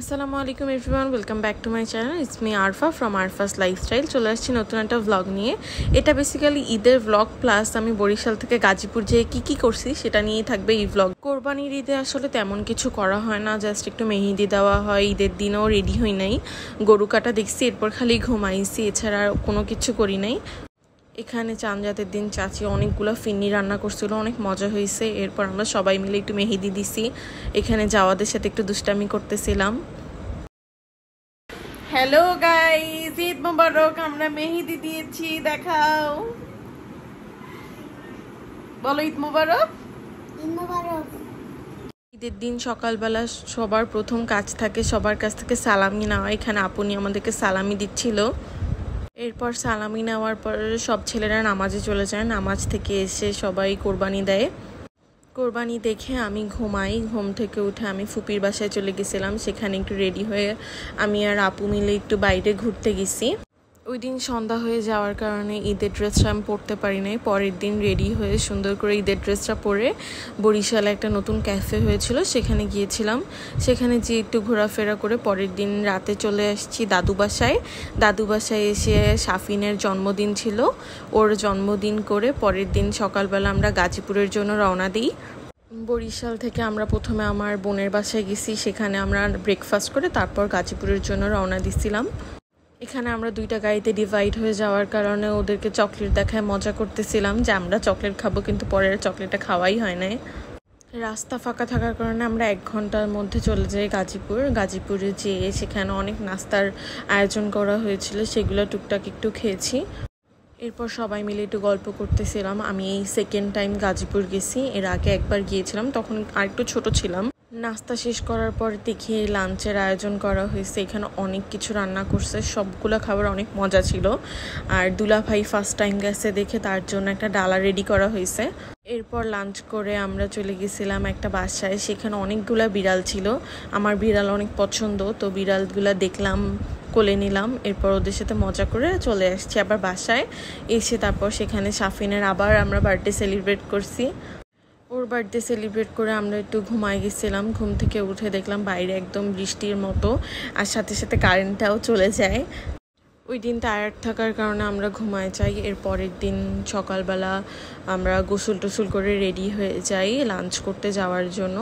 আসসালামু আলাইকুম everyone, welcome back to my channel. It's me Arfa from Arfa's lifestyle. চলে আসছি নতুন একটা ভ্লগ নিয়ে। এটা বেসিক্যালি ঈদের ভ্লগ প্লাস আমি বরিশাল থেকে গাজীপুর যেয়ে কী করছি সেটা নিয়েই থাকবে এই ভ্লগ। কোরবানির ঈদে আসলে তেমন কিছু করা হয় না, জাস্ট একটু মেহেদি দেওয়া হয়। ঈদের দিনও রেডি হই নাই, গরু কাটা দেখছি, এরপর খালি ঘুমাইছি, এছাড়া কোনো কিছু করি নাই। এখানে চাঁদরাতের দিন চাচি অনেকগুলো ফিন্নি রান্না করছিল, অনেক মজা হয়েছে। এরপর আমরা সবাই মিলে একটু মেহেদি দিছি, এখানে যাওয়াদের সাথে একটু দুষ্টামি করতেছিলাম। হ্যালো গাইস, ঈদ মোবারক। আমরা মেহেদি দিয়েছি, দেখাও, বলো ঈদ মোবারক। ঈদের দিন সকালবেলা সবার প্রথম কাজ থাকে সবার কাছ থেকে সালামি নেওয়া। এখানে আপনি আমাদেরকে সালামি দিচ্ছিল। এরপর সালামি নেওয়ার পর সব ছেলেরা নামাজে চলে যায়। নামাজ থেকে এসে সবাই কোরবানি দেয়। কোরবানি দেখে আমি ঘুমাই। ঘুম থেকে উঠে আমি ফুপির বাসায় চলে গেছিলাম। সেখানে একটু রেডি হয়ে আমি আর আপু মিলে একটু বাইরে ঘুরতে গেছি। ওই দিন সন্ধ্যা হয়ে যাওয়ার কারণে ঈদের ড্রেসটা আমি পরতে পারি নাই। পরের দিন রেডি হয়ে সুন্দর করে ঈদের ড্রেসটা পরে বরিশালে একটা নতুন ক্যাফে হয়েছিল, সেখানে গিয়েছিলাম। সেখানে গিয়ে একটু ঘোরাফেরা করে পরের দিন রাতে চলে আসছি দাদু বাসায়। দাদু বাসায় এসে শাফিনের জন্মদিন ছিল, ওর জন্মদিন করে পরের দিন সকালবেলা আমরা গাজীপুরের জন্য রওনা দিই। বরিশাল থেকে আমরা প্রথমে আমার বোনের বাসায় গেছি, সেখানে আমরা ব্রেকফাস্ট করে তারপর গাজীপুরের জন্য রওনা দিছিলাম। এখানে আমরা দুইটা গাড়িতে ডিভাইড হয়ে যাওয়ার কারণে ওদেরকে চকলেট দেখায় মজা করতেছিলাম যে আমরা চকলেট খাবো, কিন্তু পরের চকলেটটা খাওয়াই হয় নাই। রাস্তা ফাঁকা থাকার কারণে আমরা 1 ঘন্টার মধ্যে চলে যাই গাজীপুরে যেয়ে সেখানে অনেক নাস্তার আয়োজন করা হয়েছিল, সেগুলো টুকটাক একটু খেয়েছি। এরপর সবাই মিলে একটু গল্প করতেছিলাম। আমি এই সেকেন্ড টাইম গাজীপুর গেছি, এর আগে একবার গিয়েছিলাম, তখন আরেকটু ছোট ছিলাম। নাস্তা শেষ করার পর দেখি লাঞ্চের আয়োজন করা হয়েছে। এখানে অনেক কিছু রান্না করছে, সবগুলো খাবার অনেক মজা ছিল। আর দুলা ভাই ফার্স্ট টাইম গেছে দেখে তার জন্য একটা ডালা রেডি করা হয়েছে। এরপর লাঞ্চ করে আমরা চলে গেছিলাম একটা বাসায়, সেখানে অনেকগুলা বিড়াল ছিল। আমার বিড়াল অনেক পছন্দ, তো বিড়ালগুলা দেখলাম, কোলে নিলাম। এরপর ওদের সাথে মজা করে চলে আসছি আবার বাসায়। এসে তারপর সেখানে শাফিনের আবার আমরা বার্থডে সেলিব্রেট করছি। ওর বার্থডে সেলিব্রেট করে আমরা একটু ঘুমায় গেছিলাম। ঘুম থেকে উঠে দেখলাম বাইরে একদম বৃষ্টির মতো, আর সাথে সাথে কারেন্টটাও চলে যায়। ওই দিন টায়ার্ড থাকার কারণে আমরা ঘুমায় যাই। এর পরের দিন সকালবেলা আমরা গোসল টোসল করে রেডি হয়ে যাই লাঞ্চ করতে যাওয়ার জন্য।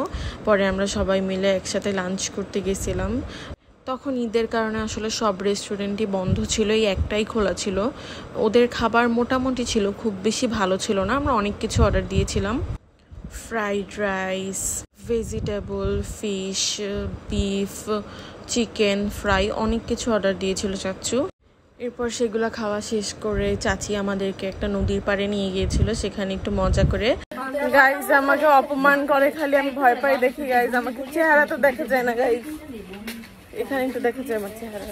পরে আমরা সবাই মিলে একসাথে লাঞ্চ করতে গেছিলাম। তখন ঈদের কারণে আসলে সব রেস্টুরেন্টই বন্ধ ছিল, এই একটাই খোলা ছিল। ওদের খাবার মোটামুটি ছিল, খুব বেশি ভালো ছিল না। আমরা অনেক কিছু অর্ডার দিয়েছিলাম, fried rice, vegetable, fish, beef, chicken fry, অনেক কিছু অর্ডার দিয়েছিল চাচু। এরপর সেগুলো খাওয়া শেষ করে চাচি আমাদেরকে একটা নদীর পাড়ে নিয়ে গিয়েছিল, সেখানে একটু মজা করে। গাইজ আমাকে অপমান করে, খালি আমি ভয় পাই দেখি। গাইজ আমাকে চেহারা তো দেখা যায় না, গাইজ এখানে একটু দেখা যায় আমার চেহারা।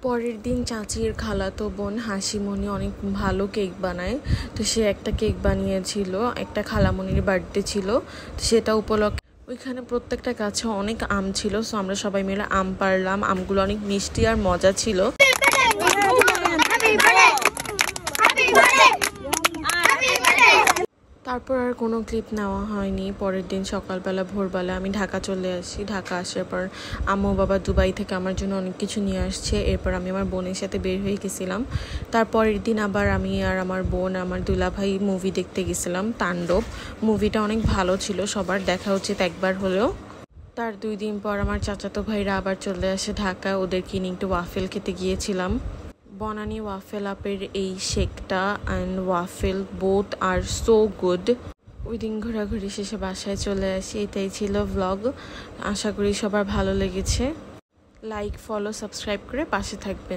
পরের দিন চাচির খালাতো বোন হাসিমণি অনেক ভালো কেক বানায়, তো সে একটা কেক বানিয়েছিল। একটা খালামণির বার্থডে ছিল, তো সেটা উপলক্ষে ওইখানে প্রত্যেকটা গাছে অনেক আম ছিল, সো আমরা সবাই মিলে আম পাড়লাম। আমগুলো অনেক মিষ্টি আর মজা ছিল। তারপর আর কোনো ক্লিপ নেওয়া হয়নি। পরের দিন সকালবেলা ভোরবেলা আমি ঢাকা চলে আসি। ঢাকা আসার পর আম্মু বাবা দুবাই থেকে আমার জন্য অনেক কিছু নিয়ে আসছে। এরপর আমি আমার বোনের সাথে বের হয়ে গেছিলাম। তারপরের দিন আবার আমি আর আমার বোন, আমার দুলাভাই মুভি দেখতে গেছিলাম, তাণ্ডব। মুভিটা অনেক ভালো ছিল, সবার দেখা উচিত একবার হলেও। তার 2 দিন পর আমার চাচাতো ভাইরা আবার চলে আসে ঢাকা, ওদেরকে নিয়ে একটু ওয়াফেল খেতে গিয়েছিলাম। বনানী ওয়াফেল আপের এই শেকটা and waffle both are so good. ওই দিন ঘোরাঘুরি শেষে বাসায় চলে আসি। এটাই ছিল ভ্লগ, আশা করি সবার ভালো লেগেছে। লাইক, ফলো, সাবস্ক্রাইব করে পাশে থাকবেন।